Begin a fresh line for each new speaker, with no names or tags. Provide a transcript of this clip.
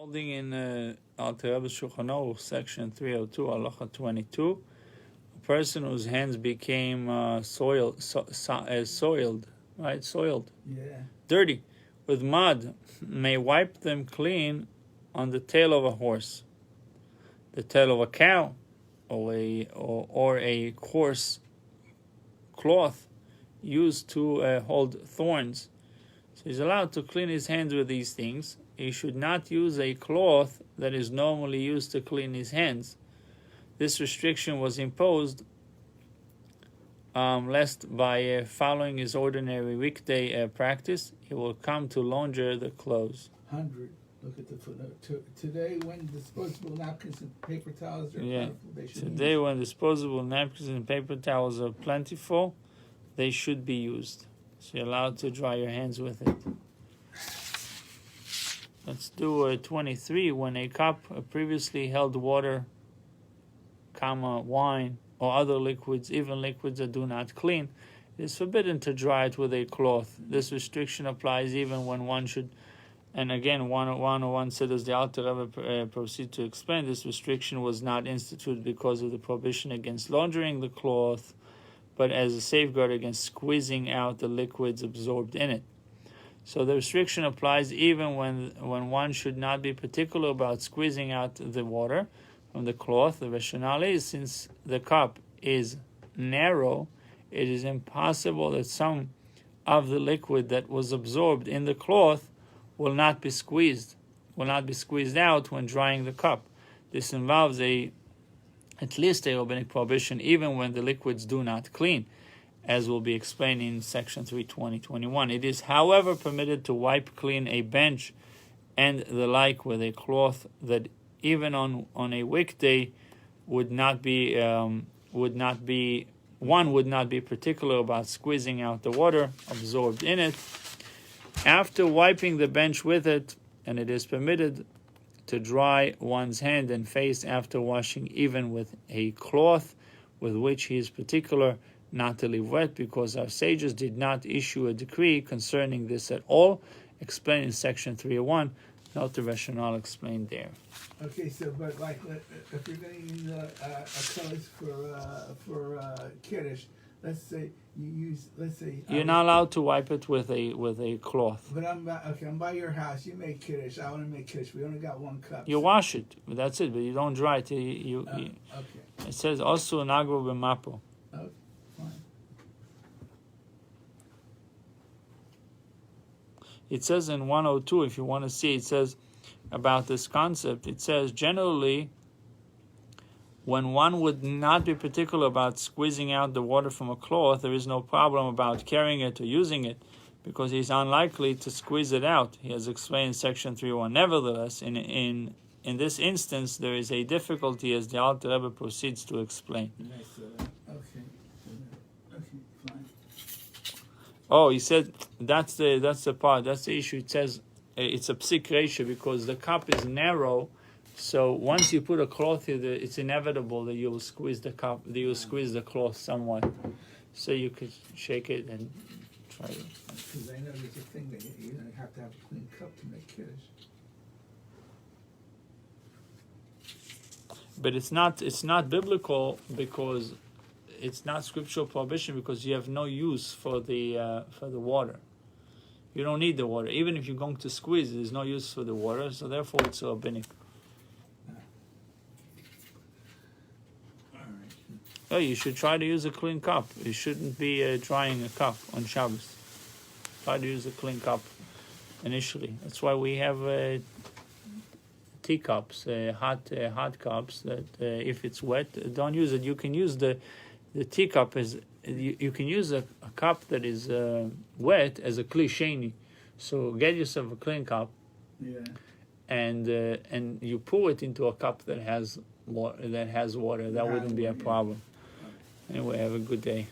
Holding in Alter Rebbe Shulchan Aruch, section 302, halacha 22, a person whose hands became soiled, dirty, with mud, may wipe them clean on the tail of a horse, the tail of a cow, or a coarse cloth used to hold thorns. So he's allowed to clean his hands with these things. He should not use a cloth that is normally used to clean his hands. This restriction was imposed lest by following his ordinary weekday practice, he will come to launder the clothes.
100. Look at the footnote. Today, when disposable napkins and paper towels are plentiful, they should
Today, when disposable napkins and paper towels are plentiful, they should be used. So you're allowed to dry your hands with it. Let's do 23. When a cup previously held water, wine, or other liquids, even liquids that do not clean, it is forbidden to dry it with a cloth. This restriction applies even when one should. And again, 101 said, as the Alter Rebbe proceed to explain, this restriction was not instituted because of the prohibition against laundering the cloth, but as a safeguard against squeezing out the liquids absorbed in it. So the restriction applies even when one should not be particular about squeezing out the water from the cloth. The rationale is, since the cup is narrow, it is impossible that some of the liquid that was absorbed in the cloth will not be squeezed out when drying the cup. This involves at least a rabbinic prohibition even when the liquids do not clean, as will be explained in section 3:20-21. It is, however, permitted to wipe clean a bench and the like with a cloth that even on a weekday would not be particular about squeezing out the water absorbed in it. After wiping the bench with it, and it is permitted to dry one's hand and face after washing even with a cloth with which he is particular not to leave wet, because our sages did not issue a decree concerning this at all, explained in section 301. Note the rationale explained there.
Okay, so but like if you're going to use a clothes for kiddush, let's say you use,
you're not allowed to wipe it with a cloth.
But I'm by your house. You make kiddush. I want to make kiddush. We only got one cup.
You wash it, but that's it. But you don't dry it. Okay. It says also nagro b'mapo.
Okay, fine.
It says in 102, if you want to see, it says about this concept. It says generally, when one would not be particular about squeezing out the water from a cloth, there is no problem about carrying it or using it, because he's unlikely to squeeze it out. He has explained in section 3:1. Nevertheless, in this instance, there is a difficulty, as the Alter Rebbe proceeds to explain. Oh, he said that's the part. That's the issue. It says it's a psik ratio because the cup is narrow. So once you put a cloth here, it's inevitable that you will squeeze the cup. That you will squeeze the cloth somewhat. So you could shake it and try it.
Because I know there's a thing that you have to have a clean cup to make kiddush.
But it's not biblical, because it's not scriptural prohibition, because you have no use for the water. You don't need the water. Even if you're going to squeeze, there's no use for the water. So therefore, it's rabbinic. Oh, you should try to use a clean cup. You shouldn't be drying a cup on Shabbos. Try to use a clean cup initially. That's why we have teacups, hot cups. That if it's wet, don't use it. You can use the teacup as you can use a cup that is wet as a kli sheni. So get yourself a clean cup, and you pour it into a cup that has water. That wouldn't be a problem. Anyway, have a good day.